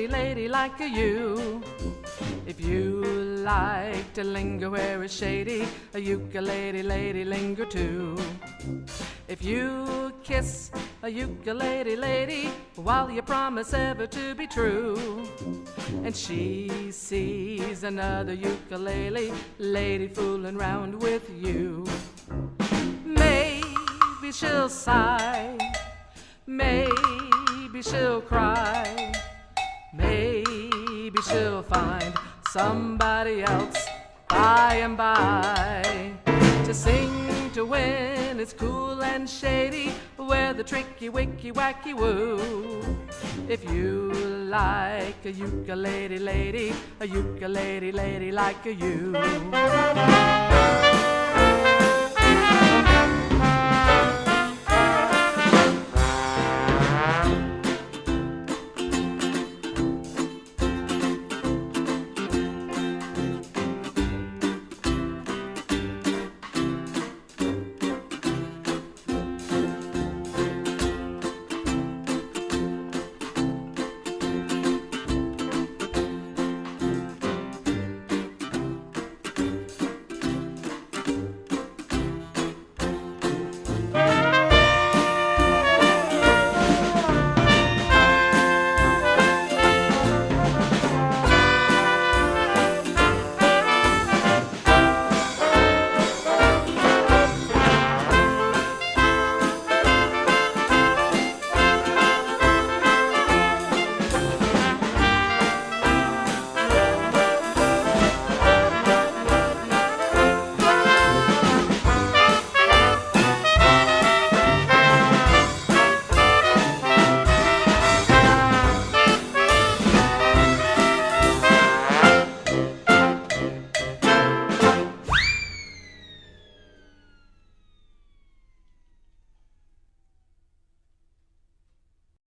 ukulele lady like you. If you like to linger where it's shady, a ukulele lady linger too. If you kiss a ukulele lady while you promise ever to be true, and she sees another ukulele lady fooling round with you, maybe she'll sigh, maybe she'll cry, maybe she'll find somebody else by and by to sing to when it's cool and shady, where the tricky wicky wacky woo. If you like a ukulele lady like you.